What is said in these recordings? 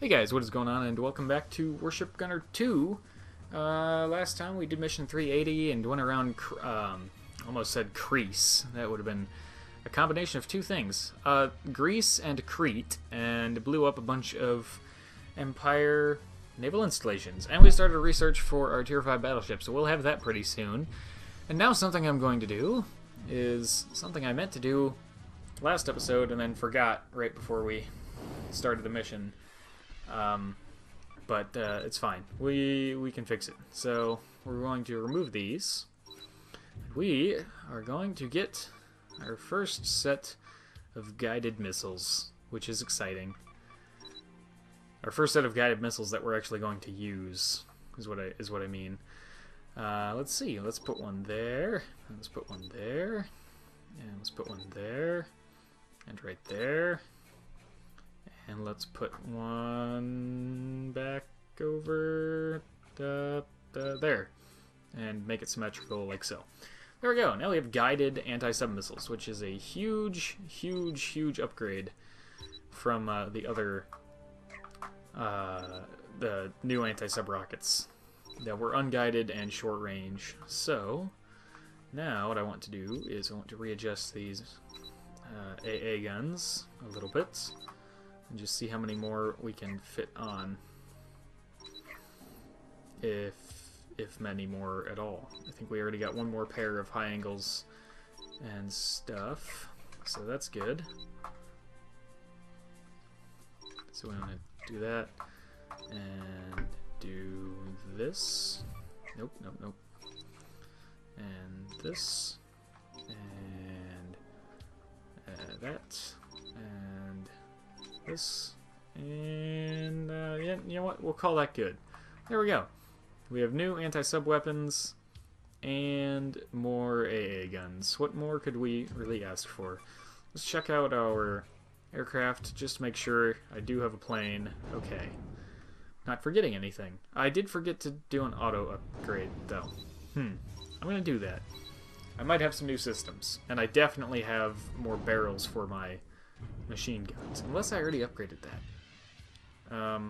Hey guys, what is going on, and welcome back to Warship Gunner 2. Last time we did mission 380 and went around, almost said Crease. That would have been a combination of two things. Greece and Crete, and blew up a bunch of Empire naval installations. And we started research for our Tier 5 battleship, so we'll have that pretty soon. And now something I'm going to do is something I meant to do last episode and then forgot right before we started the mission. But it's fine. We can fix it. So we're going to remove these. We are going to get our first set of guided missiles, which is exciting. Our first set of guided missiles that we're actually going to use is what I mean. Let's see. Let's put one there. And let's put one there. And let's put one there. And right there. And let's put one back over there. And make it symmetrical like so. There we go. Now we have guided anti-sub missiles, which is a huge, huge, huge upgrade from the other, the new anti-sub rockets that were unguided and short range. So now what I want to do is I want to readjust these AA guns a little bit. And just see how many more we can fit on, if many more at all. I think we already got one more pair of high angles and stuff, so that's good. So we want to do that and do this. Nope, nope, nope. And this and that and this, and yeah, you know what? We'll call that good. There we go. We have new anti-sub weapons and more AA guns. What more could we really ask for? Let's check out our aircraft just to make sure I do have a plane. Okay. Not forgetting anything. I did forget to do an auto upgrade, though. I'm going to do that. I might have some new systems, and I definitely have more barrels for my machine guns, unless I already upgraded that.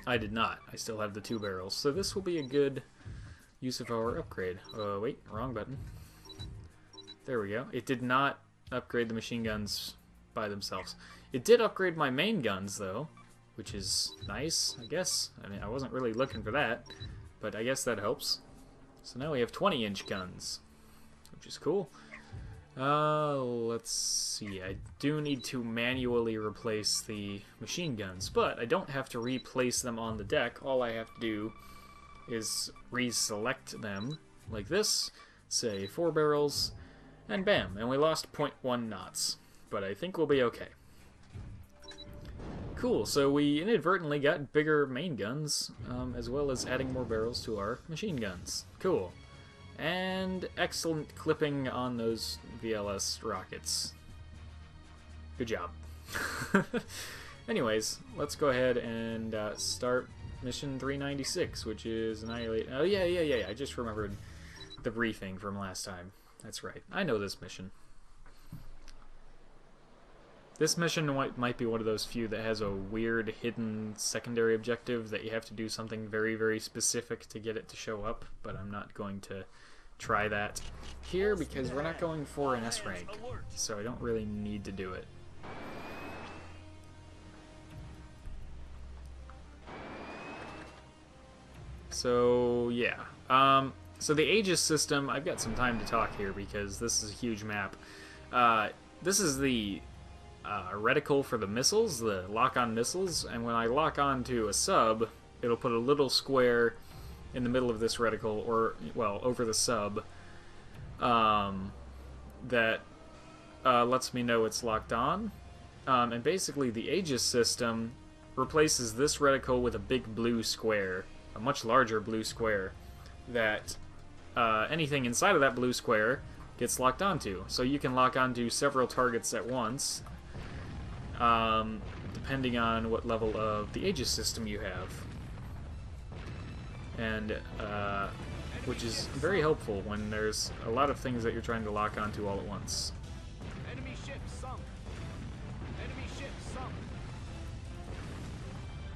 I did not. I still have the 2 barrels, so this will be a good use of our upgrade. Wait, wrong button. There we go. It did not upgrade the machine guns by themselves. It did upgrade my main guns, though, which is nice, I guess. I mean, I wasn't really looking for that, but I guess that helps. So now we have 20-inch guns, which is cool. Let's see. I do need to manually replace the machine guns, but I don't have to replace them on the deck. All I have to do is reselect them like this, say 4 barrels, and bam, and we lost 0.1 knots. But I think we'll be okay. Cool, so we inadvertently got bigger main guns, as well as adding more barrels to our machine guns. Cool. And excellent clipping on those VLS rockets. Good job. Anyways, let's go ahead and start mission 396, which is annihilate. Oh yeah. I just remembered the briefing from last time. That's right. I know this mission. This mission might be one of those few that has a weird hidden secondary objective that you have to do something very, very specific to get it to show up, but I'm not going to try that here because we're not going for an S rank, so I don't really need to do it. So yeah, so the Aegis system, I've got some time to talk here because this is a huge map. This is the reticle for the missiles, the lock-on missiles, and when I lock on to a sub, it'll put a little square in the middle of this reticle, or, well, over the sub, that lets me know it's locked on. And basically the Aegis system replaces this reticle with a big blue square, a much larger blue square, that anything inside of that blue square gets locked onto. So you can lock onto several targets at once, depending on what level of the Aegis system you have. And which is very helpful when there's a lot of things that you're trying to lock onto all at once. Enemy ship sunk. Enemy ship sunk.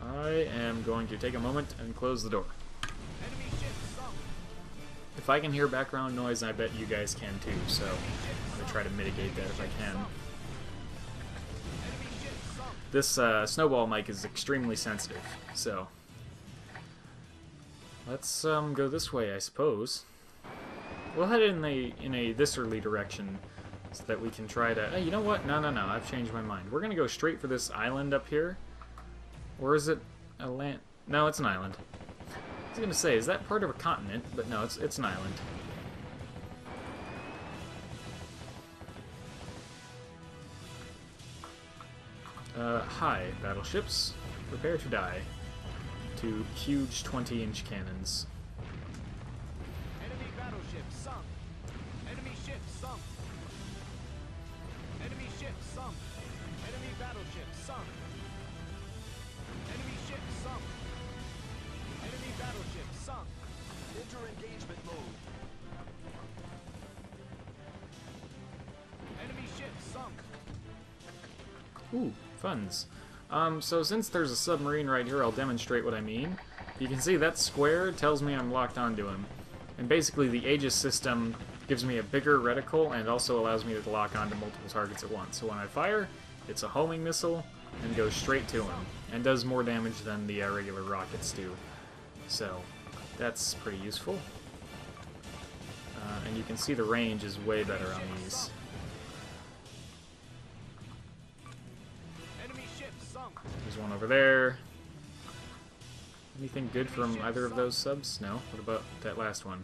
I am going to take a moment and close the door. Enemy ship sunk. If I can hear background noise, I bet you guys can too, so I'm going to try to mitigate that if I can. Enemy ship sunk. This snowball mic is extremely sensitive, so let's go this way, I suppose. We'll head in a this-early direction so that we can try to... Hey, you know what? No, I've changed my mind. We're going to go straight for this island up here. Or is it a land? No, it's an island. I was going to say, is that part of a continent? But no, it's an island. Hi, battleships. Prepare to die. To huge 20-inch cannons. Enemy battleship sunk. Enemy ship sunk. Enemy ship sunk. Enemy battleship sunk. Enemy ship sunk. Enemy battleship sunk. Enter engagement mode. Enemy ship sunk. Ooh, funds. So since there's a submarine right here, I'll demonstrate what I mean. You can see that square tells me I'm locked onto him. And basically the Aegis system gives me a bigger reticle and also allows me to lock onto multiple targets at once. So when I fire, it's a homing missile and goes straight to him, and does more damage than the regular rockets do. So that's pretty useful. And you can see the range is way better on these. Enemy ship sunk. There's one over there. Anything good from either of those subs? No? What about that last one?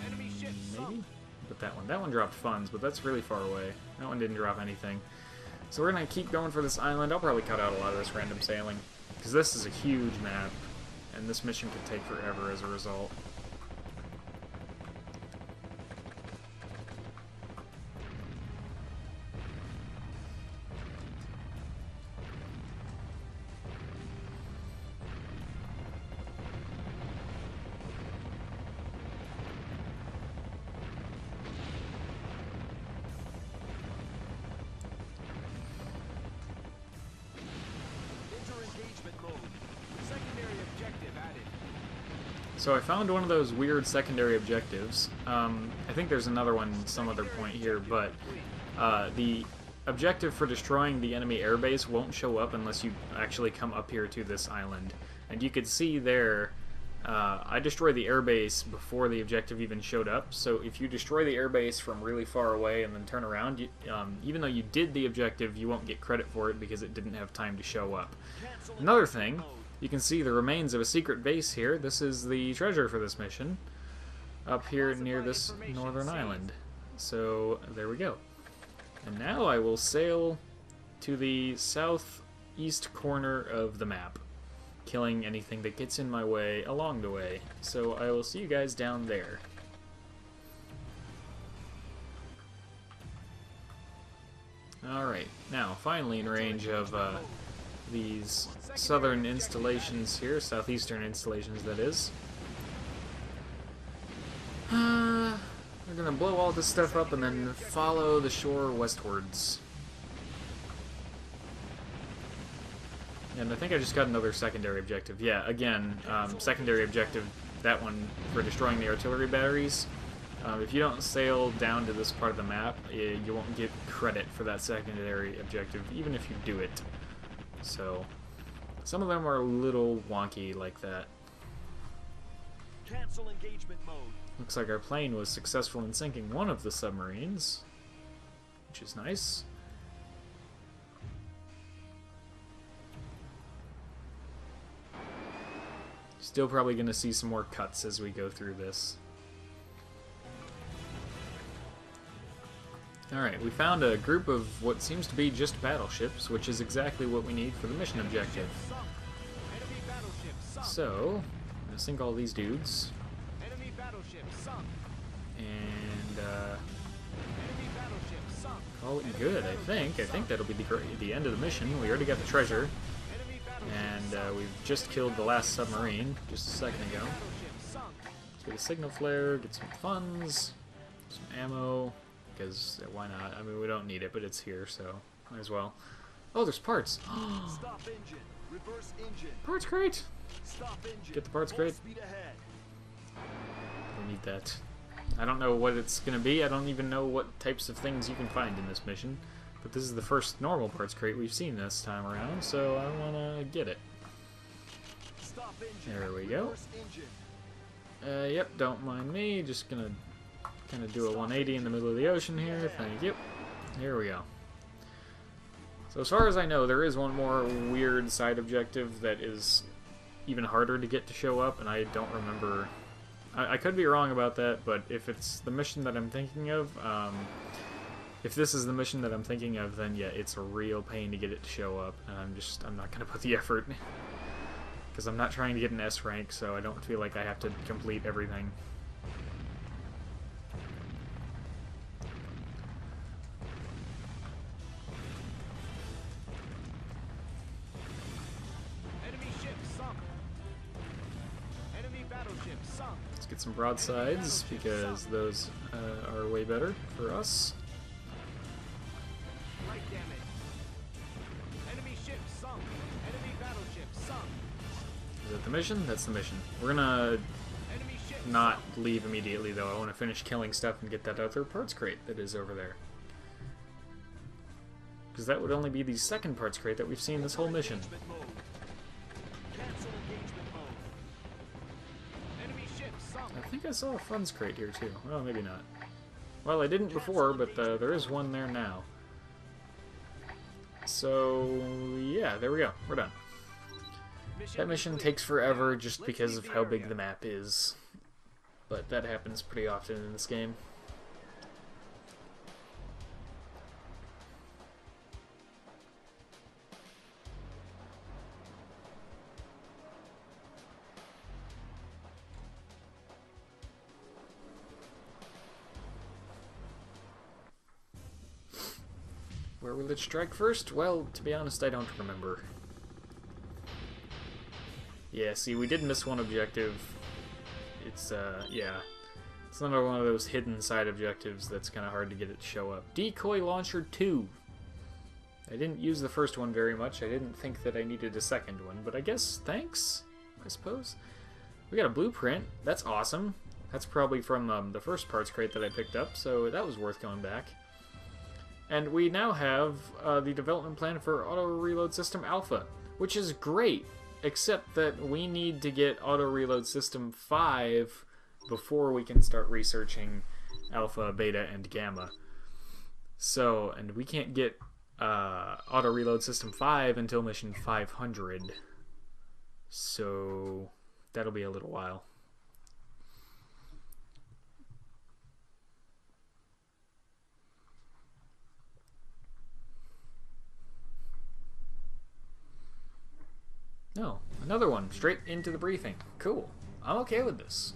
Enemy ship sunk. Maybe? But that one. That one dropped funds, but that's really far away. That one didn't drop anything. So we're going to keep going for this island. I'll probably cut out a lot of this random sailing, because this is a huge map, and this mission could take forever as a result. So I found one of those weird secondary objectives. I think there's another one some other point here, but the objective for destroying the enemy airbase won't show up unless you actually come up here to this island. And you could see there, I destroyed the airbase before the objective even showed up, so if you destroy the airbase from really far away and then turn around, even though you did the objective, you won't get credit for it because it didn't have time to show up. Another thing, you can see the remains of a secret base here. This is the treasure for this mission, up here near this northern island. So there we go. And now I will sail to the southeast corner of the map, killing anything that gets in my way along the way. So I will see you guys down there. Alright, now finally in range of these southern installations here, southeastern installations that is. We're gonna blow all this stuff up and then follow the shore westwards. And I think I just got another secondary objective. Yeah, again, secondary objective, that one for destroying the artillery batteries. If you don't sail down to this part of the map, you won't get credit for that secondary objective, even if you do it. So, some of them are a little wonky like that. Cancel engagement mode. Looks like our plane was successful in sinking one of the submarines, which is nice. Still probably going to see some more cuts as we go through this. Alright, we found a group of what seems to be just battleships, which is exactly what we need for the mission objective. So, I'm going to sink all these dudes. And, call it good, I think. I think that'll be the end of the mission. We already got the treasure. And we've just killed the last submarine just a second ago. Let's get a signal flare, get some funds, some ammo, because why not? I mean, we don't need it, but it's here, so might as well. Oh, there's parts! Reverse engine. Parts crate! Stop engine. Get the parts Full crate. speed ahead. I need that. I don't know what it's gonna be. I don't even know what types of things you can find in this mission. But this is the first normal parts crate we've seen this time around, so I wanna get it. Stop engine. There we go. Reverse engine. Yep, don't mind me. Just gonna kind of do a 180 in the middle of the ocean here. Thank you. Here we go. So as far as I know, there is one more weird side objective that is even harder to get to show up, and I don't remember. I could be wrong about that, but if it's the mission that I'm thinking of, if this is the mission that I'm thinking of, then yeah, it's a real pain to get it to show up, and I'm not gonna put the effort. Because I'm not trying to get an S rank, so I don't feel like I have to complete everything. Enemy ship sunk. Enemy battleship sunk. Let's get some broadsides, because those are way better for us. Light damage. Enemy ship sunk. Enemy battleship sunk. Is that the mission? That's the mission. We're gonna Enemy ship not leave immediately, though. I want to finish killing stuff and get that other parts crate that is over there. Because that would only be the second parts crate that we've seen this whole mission. engagement mode. Cancel engagement mode. Enemy ship sunk. I think I saw a funds crate here, too. Well, maybe not. Well, I didn't before, but there is one there now. So, yeah, there we go. We're done. That mission takes forever just because of how big the map is. But that happens pretty often in this game. Where will it strike first? Well, to be honest, I don't remember. Yeah, see, we did miss one objective. It's, yeah. It's another one of those hidden side objectives that's kind of hard to get it to show up. Decoy Launcher 2. I didn't use the first one very much. I didn't think that I needed a second one, but I guess thanks, I suppose. We got a blueprint. That's awesome. That's probably from the first parts crate that I picked up, so that was worth going back. And we now have the development plan for Auto Reload System Alpha, which is great, except that we need to get Auto Reload System 5 before we can start researching Alpha, Beta, and Gamma. So, and we can't get Auto Reload System 5 until mission 500. So, that'll be a little while. No, another one, straight into the briefing. Cool. I'm okay with this.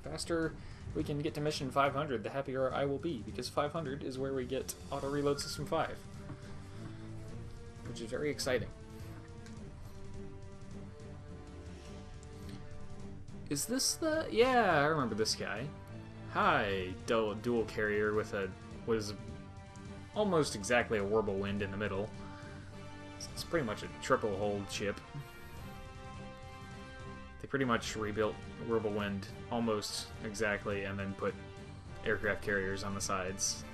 Faster we can get to mission 500, the happier I will be, because 500 is where we get Auto Reload System 5. Which is very exciting. Is this the... Yeah, I remember this guy. Hi, dual carrier with a... what is almost exactly a Whirlwind in the middle. It's pretty much a triple-hulled ship. They pretty much rebuilt Whirlwind almost exactly and then put aircraft carriers on the sides.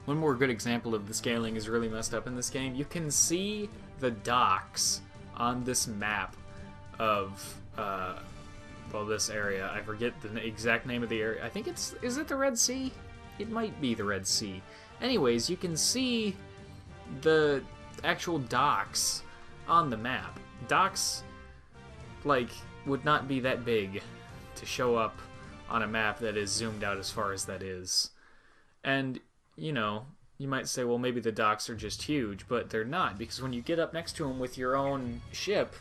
One more good example of the scaling is really messed up in this game. You can see the docks on this map of, well, this area. I forget the exact name of the area. I think it's, is it the Red Sea? It might be the Red Sea. Anyways, you can see the actual docks on the map. Docks, like, would not be that big to show up on a map that is zoomed out as far as that is. And you know, you might say, well, maybe the docks are just huge, but they're not, because when you get up next to them with your own ship,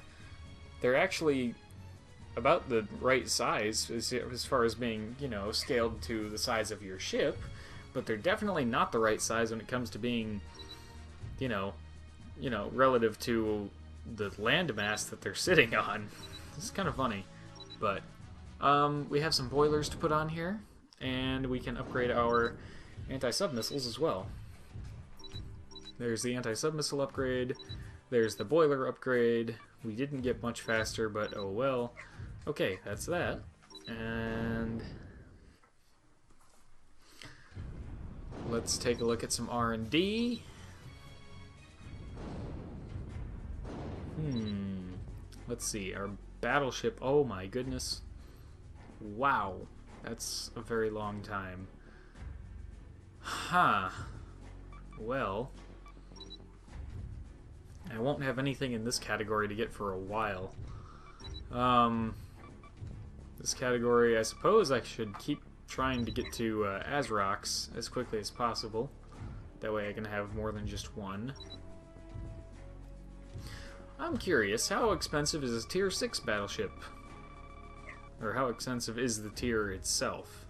they're actually about the right size as far as being, you know, scaled to the size of your ship, but they're definitely not the right size when it comes to being, you know, relative to the landmass that they're sitting on. It's kind of funny, but we have some boilers to put on here, and we can upgrade our anti-sub missiles as well. There's the anti-sub missile upgrade. There's the boiler upgrade. We didn't get much faster, but oh well. Okay, that's that. And let's take a look at some R&D. Let's see, our battleship, oh my goodness. Wow, that's a very long time. Huh. Well, I won't have anything in this category to get for a while. This category, I suppose I should keep trying to get to Azrox as quickly as possible. That way I can have more than just one. I'm curious, how expensive is a Tier 6 battleship? Or how expensive is the tier itself?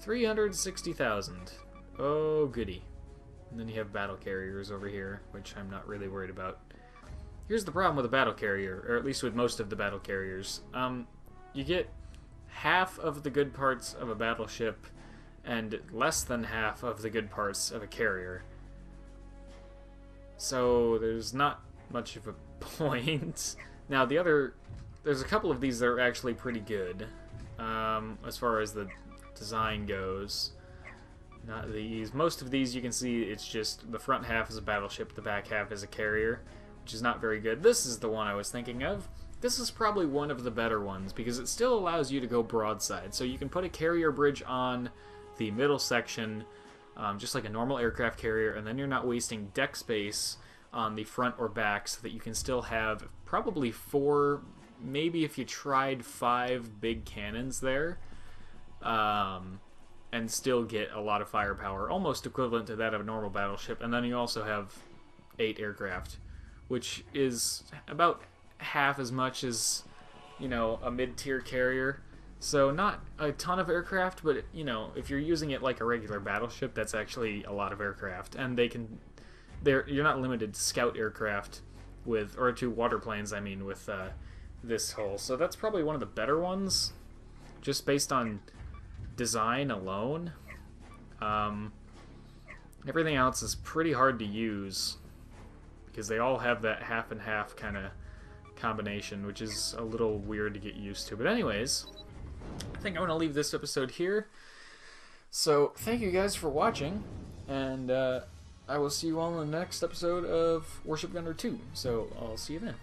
360,000. Oh, goody. And then you have battle carriers over here, which I'm not really worried about. Here's the problem with a battle carrier, or at least with most of the battle carriers. You get half of the good parts of a battleship and less than half of the good parts of a carrier. So there's not much of a point. Now there's a couple of these that are actually pretty good, as far as the design goes. Not these. Most of these you can see it's just the front half is a battleship, the back half is a carrier, which is not very good. This is the one I was thinking of. This is probably one of the better ones because it still allows you to go broadside. So you can put a carrier bridge on the middle section, just like a normal aircraft carrier, and then you're not wasting deck space on the front or back, so that you can still have probably 4, maybe if you tried 5 big cannons there, and still get a lot of firepower, almost equivalent to that of a normal battleship. And then you also have 8 aircraft, which is about half as much as, you know, a mid-tier carrier. So not a ton of aircraft, but, you know, if you're using it like a regular battleship, that's actually a lot of aircraft. And you're not limited to scout aircraft with, or to water planes, I mean, with this hull. So that's probably one of the better ones, just based on design alone. Everything else is pretty hard to use because they all have that half and half kind of combination, which is a little weird to get used to. But anyways, I think I'm going to leave this episode here. So thank you guys for watching, and I will see you all in the next episode of Warship Gunner 2. So I'll see you then.